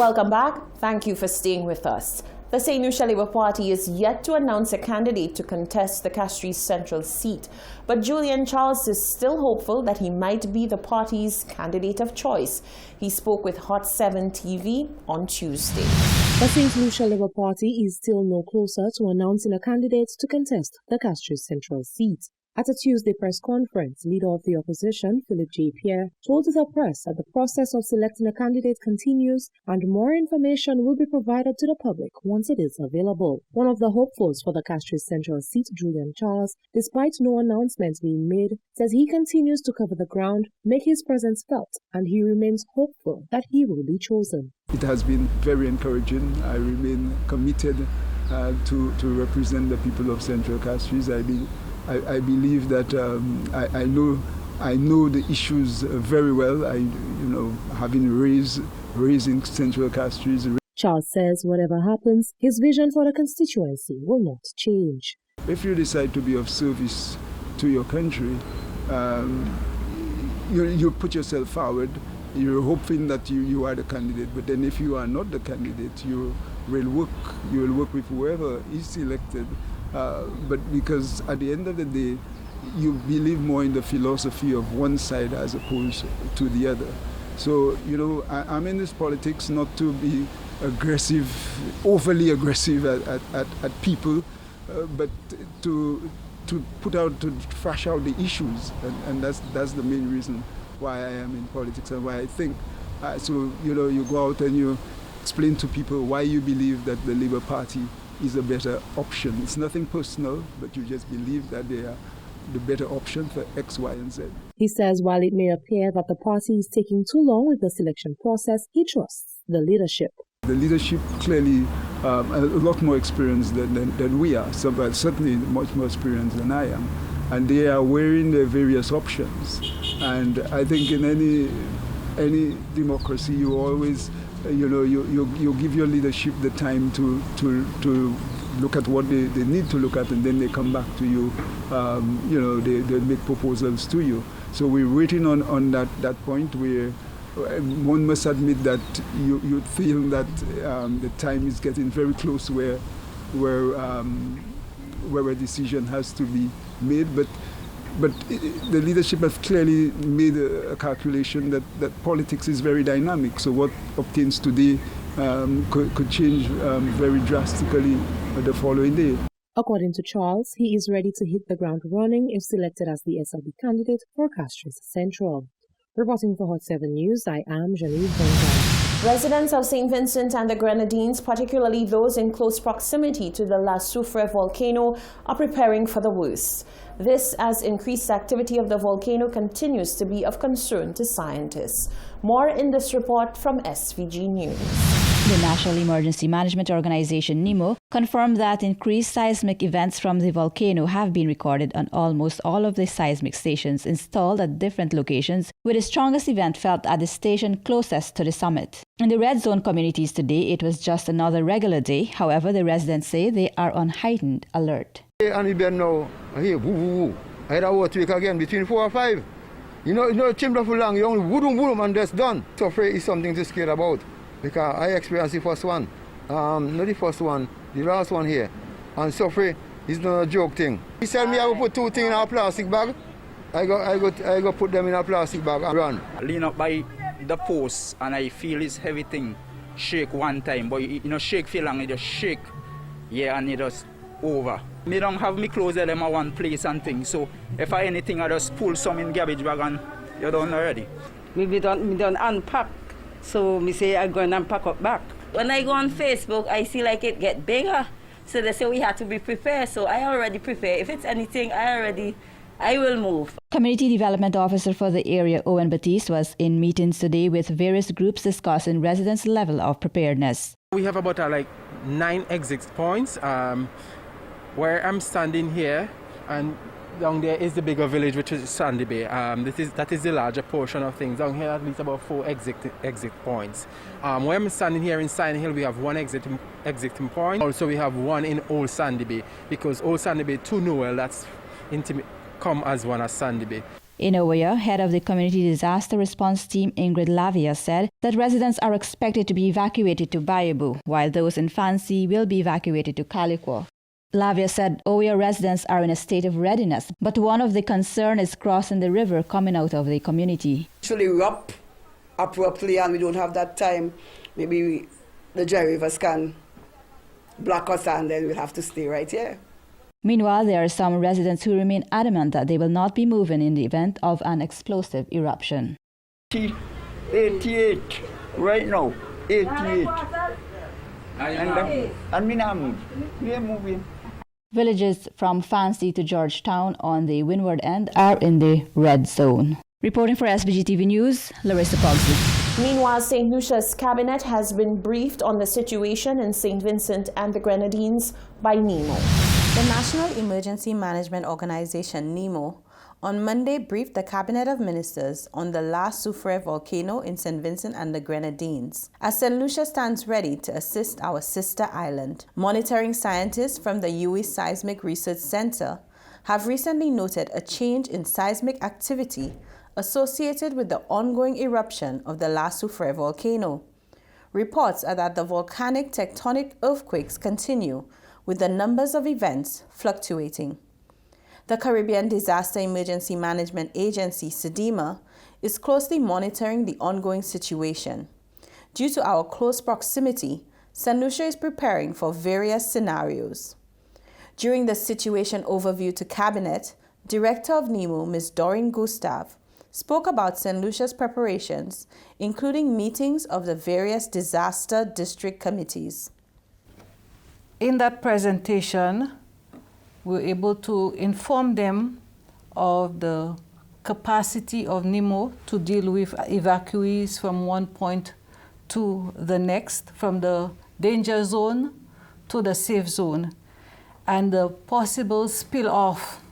Welcome back. Thank you for staying with us. The St. Lucia Labour Party is yet to announce a candidate to contest the Castries Central seat, but Julian Charles is still hopeful that he might be the party's candidate of choice. He spoke with Hot 7 TV on Tuesday. The St. Lucia Labour Party is still no closer to announcing a candidate to contest the Castries Central seat. At a Tuesday press conference, leader of the opposition, Philip J. Pierre, told the press that the process of selecting a candidate continues and more information will be provided to the public once it is available. One of the hopefuls for the Castries Central seat, Julian Charles, despite no announcements being made, says he continues to cover the ground, make his presence felt, and he remains hopeful that he will be chosen. It has been very encouraging. I remain committed to represent the people of Central Castries. I believe that I know the issues very well. Having raising Central Castries. Charles says whatever happens, his vision for the constituency will not change. If you decide to be of service to your country, you put yourself forward. You're hoping that you are the candidate, but then if you are not the candidate, you will work with whoever is selected. But because at the end of the day, you believe more in the philosophy of one side as opposed to the other. So, I'm in this politics not to be aggressive, overly aggressive at people, but to thrash out the issues. And that's the main reason why I am in politics and why I think. You go out and you explain to people why you believe that the Labour Party is a better option. It's nothing personal, but you just believe that they are the better option for X, Y, and Z. He says while it may appear that the party is taking too long with the selection process, he trusts the leadership. The leadership clearly a lot more experienced than we are, but certainly much more experienced than I am. And they are weighing their various options. And I think in any democracy, you always you give your leadership the time to look at what they need to look at, and then they come back to you. They make proposals to you. So we're waiting on that point where one must admit that you feel that the time is getting very close where a decision has to be made. But the leadership has clearly made a calculation that politics is very dynamic. So what obtains today could change very drastically the following day. According to Charles, he is ready to hit the ground running if selected as the SLB candidate for Castries Central. Reporting for Hot 7 News, I am Genevieve Bonga. Residents of St. Vincent and the Grenadines, particularly those in close proximity to the La Soufrière volcano, are preparing for the worst. This as increased activity of the volcano continues to be of concern to scientists. More in this report from SVG News. The National Emergency Management Organization, NEMO, confirmed that increased seismic events from the volcano have been recorded on almost all of the seismic stations installed at different locations, with the strongest event felt at the station closest to the summit. In the red zone communities today, it was just another regular day. However, the residents say they are on heightened alert. And we been now, here, woo, woo, woo. I had a water week again between 4 or 5. Chamber for long, you only boom, and that's done. So afraid is something to scare about. Because I experienced the first one, not the first one, the last one here. And so afraid is not a joke thing. He said me I will put 2 things in a plastic bag. I go put them in a plastic bag and run. I lean up by the post and I feel this heavy thing shake one time, but shake feel long, it just shake. Yeah, and it just over. Me don't have me clothes them at one place and things, so if I anything I just pull some in garbage bag and you're done already. Me don't unpack, so me say I go and unpack up back. When I go on Facebook, I see like it get bigger, so they say we have to be prepared, so I already prepare. If it's anything, I will move. Community Development Officer for the area, Owen Batiste, was in meetings today with various groups discussing residents' level of preparedness. We have about 9 exit points. Where I'm standing here, and down there is the bigger village, which is Sandy Bay. That is the larger portion of things. Down here, at least about 4 exit points. Where I'm standing here in Sign Hill, we have 1 exiting point. Also, we have 1 in Old Sandy Bay, because Old Sandy Bay to Noel, that's intimate, come as one as Sandy Bay. In Owoya, head of the Community Disaster Response Team, Ingrid Lavia, said that residents are expected to be evacuated to Bayabu, while those in Fancy will be evacuated to Calico. Lavia said Owoya residents are in a state of readiness, but one of the concerns is crossing the river coming out of the community. Actually, we're up abruptly and we don't have that time. Maybe the Jerry Rivers can block us and then we'll have to stay right here. Meanwhile, there are some residents who remain adamant that they will not be moving in the event of an explosive eruption. 88 right now, 88. And me not move. We are moving. Villages from Fancy to Georgetown on the windward end are in the red zone. Reporting for SBG TV News, Larissa Pogsley. Meanwhile, St. Lucia's cabinet has been briefed on the situation in St. Vincent and the Grenadines by NEMO. The National Emergency Management Organization, NEMO, on Monday briefed the Cabinet of Ministers on the La Soufrière volcano in St. Vincent and the Grenadines, as St. Lucia stands ready to assist our sister island. Monitoring scientists from the UWI Seismic Research Center have recently noted a change in seismic activity associated with the ongoing eruption of the La Soufrière volcano. Reports are that the volcanic tectonic earthquakes continue, with the numbers of events fluctuating. The Caribbean Disaster Emergency Management Agency, SEDEMA, is closely monitoring the ongoing situation. Due to our close proximity, St. Lucia is preparing for various scenarios. During the situation overview to Cabinet, Director of NEMO, Ms. Doreen Gustav, spoke about St. Lucia's preparations, including meetings of the various disaster district committees. In that presentation, we were able to inform them of the capacity of NEMO to deal with evacuees from one point to the next, from the danger zone to the safe zone, and the possible spill-off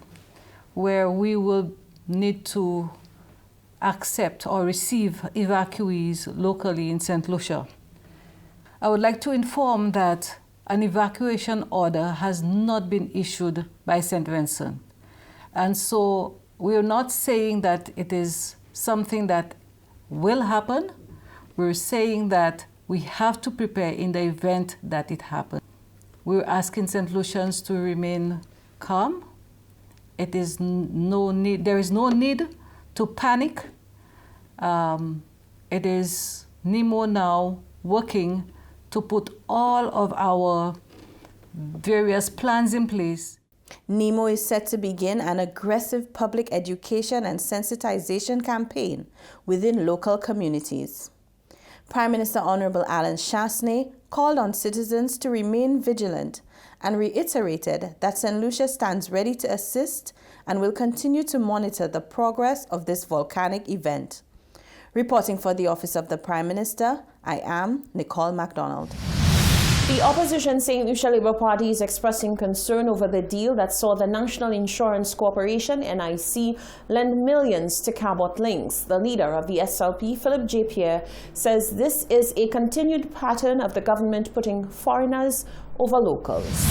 where we will need to accept or receive evacuees locally in St. Lucia. I would like to inform that an evacuation order has not been issued by St. Vincent. And so we're not saying that it is something that will happen. We're saying that we have to prepare in the event that it happens. We're asking St. Lucians to remain calm. There is no need to panic. It is NEMO now working to put all of our various plans in place. NEMO is set to begin an aggressive public education and sensitization campaign within local communities. Prime Minister Honorable Alan Chastanet called on citizens to remain vigilant and reiterated that St. Lucia stands ready to assist and will continue to monitor the progress of this volcanic event. Reporting for the Office of the Prime Minister, I am Nicole MacDonald. The opposition St. Lucia Labour Party is expressing concern over the deal that saw the National Insurance Corporation, NIC, lend millions to Cabot Links. The leader of the SLP, Philip J. Pierre, says this is a continued pattern of the government putting foreigners over locals.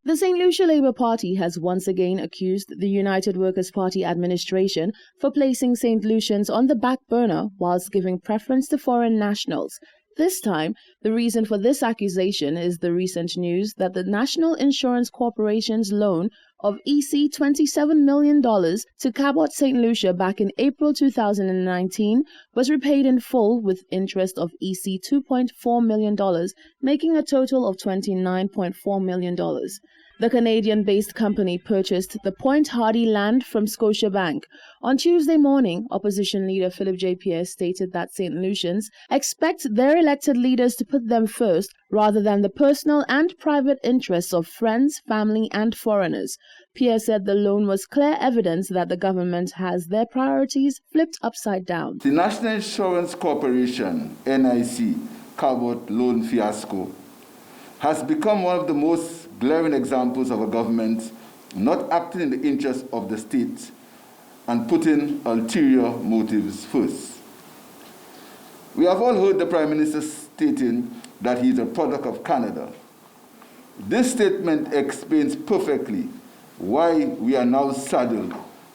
The St. Lucia Labour Party has once again accused the United Workers' Party administration for placing St. Lucians on the back burner whilst giving preference to foreign nationals. This time, the reason for this accusation is the recent news that the National Insurance Corporation's loan of EC $27 million to Cabot St. Lucia back in April 2019 was repaid in full with interest of EC $2.4 million, making a total of $29.4 million. The Canadian-based company purchased the Point Hardy land from Scotiabank. On Tuesday morning, opposition leader Philip J. Pierre stated that St. Lucians expect their elected leaders to put them first rather than the personal and private interests of friends, family, and foreigners. Pierre said the loan was clear evidence that the government has their priorities flipped upside down. The National Insurance Corporation, NIC, Cabot loan fiasco has become one of the most glaring examples of a government not acting in the interest of the state and putting ulterior motives first. We have all heard the Prime Minister stating that he is a product of Canada. This statement explains perfectly why we are now saddled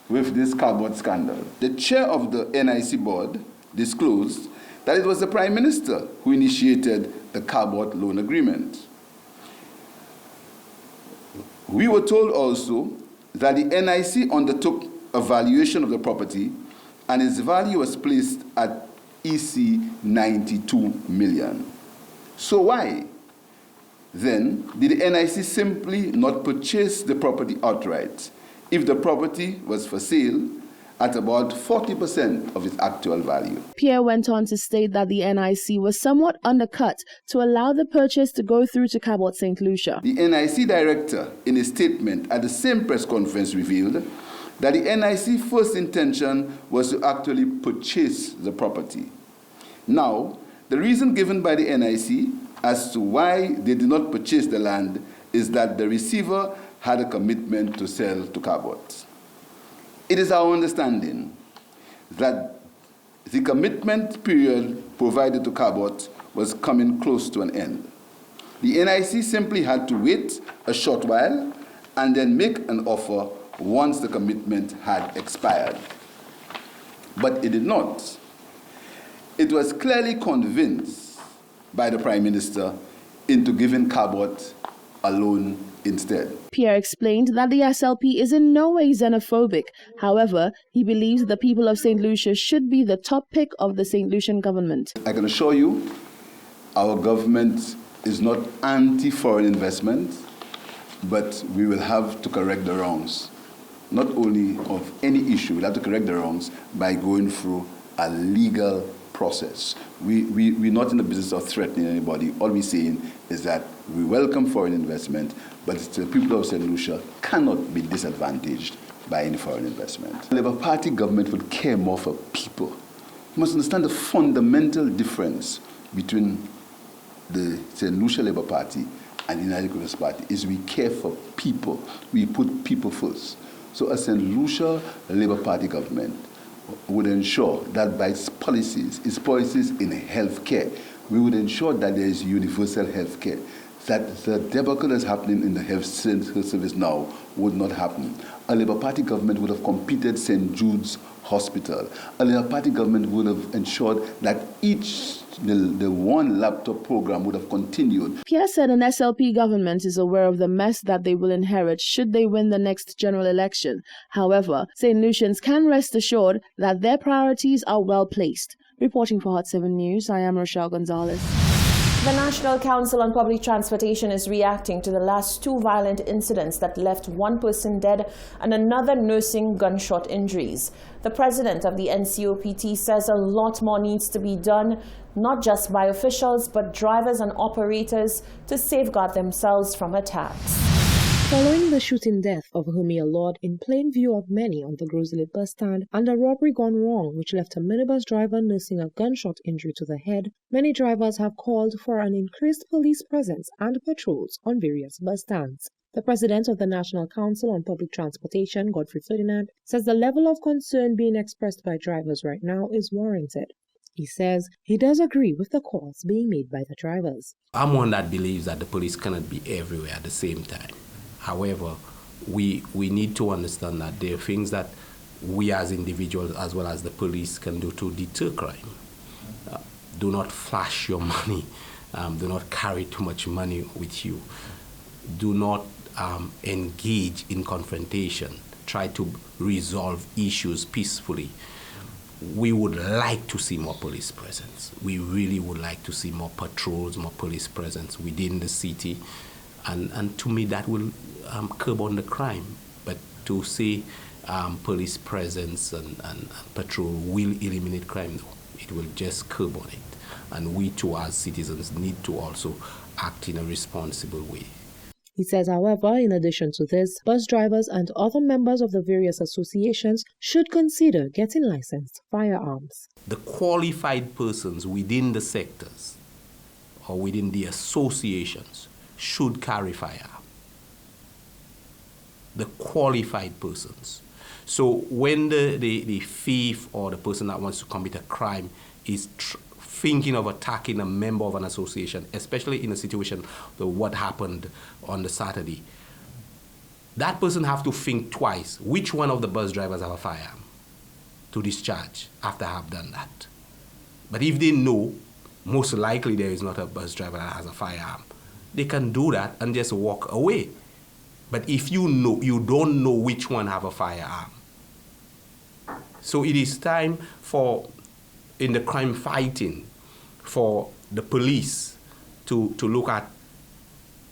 with this cardboard scandal. The chair of the NIC board disclosed that it was the Prime Minister who initiated the cardboard loan agreement. We were told also that the NIC undertook a valuation of the property and its value was placed at EC 92 million. So why, then, did the NIC simply not purchase the property outright if the property was for sale at about 40% of its actual value? Pierre went on to state that the NIC was somewhat undercut to allow the purchase to go through to Cabot St. Lucia. The NIC director, in a statement at the same press conference, revealed that the NIC's first intention was to actually purchase the property. Now, the reason given by the NIC as to why they did not purchase the land is that the receiver had a commitment to sell to Cabot. It is our understanding that the commitment period provided to Cabot was coming close to an end. The NIC simply had to wait a short while and then make an offer once the commitment had expired. But it did not. It was clearly convinced by the Prime Minister into giving Cabot a loan instead. Pierre explained that the SLP is in no way xenophobic. However, he believes the people of St. Lucia should be the top pick of the St. Lucian government. I can assure you, our government is not anti-foreign investment, but we will have to correct the wrongs. Not only of any issue, we'll have to correct the wrongs by going through a legal process. We're not in the business of threatening anybody. All we're saying is that we welcome foreign investment, but the people of St. Lucia cannot be disadvantaged by any foreign investment. The Labour Party government would care more for people. You must understand the fundamental difference between the St. Lucia Labour Party and the United Progressive Party is we care for people. We put people first. So a St. Lucia Labour Party government would ensure that by its policies in healthcare, we would ensure that there is universal healthcare, that the debacle that's happening in the health service now would not happen. A Labour Party government would have completed St. Jude's Hospital. A Labour Party government would have ensured that the one laptop program would have continued. Pierre said an SLP government is aware of the mess that they will inherit should they win the next general election. However, St. Lucians can rest assured that their priorities are well placed. Reporting for Hot 7 News, I am Rochelle Gonzalez. The National Council on Public Transportation is reacting to the last two violent incidents that left one person dead and another nursing gunshot injuries. The president of the NCOPT says a lot more needs to be done, not just by officials, but drivers and operators to safeguard themselves from attacks. Following the shooting death of Hermia Lord in plain view of many on the Groselid bus stand and a robbery gone wrong which left a minibus driver nursing a gunshot injury to the head, many drivers have called for an increased police presence and patrols on various bus stands. The president of the National Council on Public Transportation, Godfrey Ferdinand, says the level of concern being expressed by drivers right now is warranted. He says he does agree with the calls being made by the drivers. I'm one that believes that the police cannot be everywhere at the same time. However, we need to understand that there are things that we as individuals as well as the police can do to deter crime. Do not flash your money. Do not carry too much money with you. Do not engage in confrontation. Try to resolve issues peacefully. We would like to see more police presence. We really would like to see more patrols, more police presence within the city. And to me, that will curb on the crime. But to say police presence and patrol will eliminate crime, no. It will just curb on it. And we too, as citizens, need to also act in a responsible way. He says, however, in addition to this, bus drivers and other members of the various associations should consider getting licensed firearms. The qualified persons within the sectors or within the associations should carry firearms. The qualified persons. So when the thief or the person that wants to commit a crime is thinking of attacking a member of an association, especially in a situation of what happened on the Saturday, that person have to think twice which one of the bus drivers have a firearm to discharge after I have done that. But if they know, most likely there is not a bus driver that has a firearm, they can do that and just walk away. But if you know, you don't know which one have a firearm. So it is time for, in the crime fighting, for the police to look at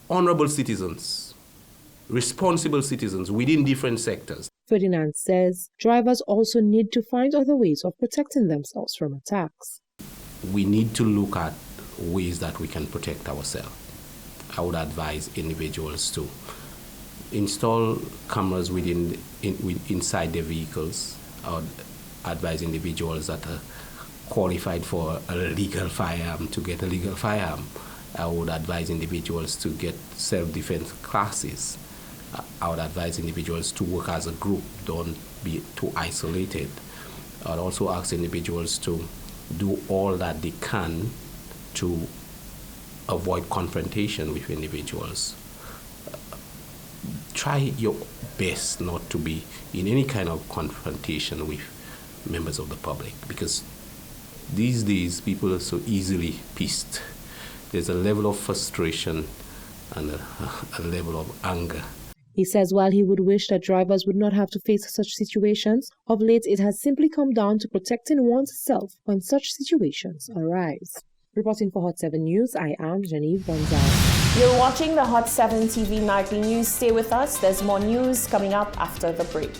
honorable citizens, responsible citizens within different sectors. Ferdinand says drivers also need to find other ways of protecting themselves from attacks. We need to look at ways that we can protect ourselves. I would advise individuals to install cameras inside their vehicles. I would advise individuals that are qualified for a legal firearm to get a legal firearm. I would advise individuals to get self-defense classes. I would advise individuals to work as a group, don't be too isolated. I would also ask individuals to do all that they can to avoid confrontation with individuals. Try your best not to be in any kind of confrontation with members of the public, because these days people are so easily pissed. There's a level of frustration and a level of anger. He says while he would wish that drivers would not have to face such situations, of late it has simply come down to protecting one's self when such situations arise. Reporting for Hot 7 News, I am Genevieve Gonzalez. You're watching the Hot 7 TV Nightly News. Stay with us. There's more news coming up after the break.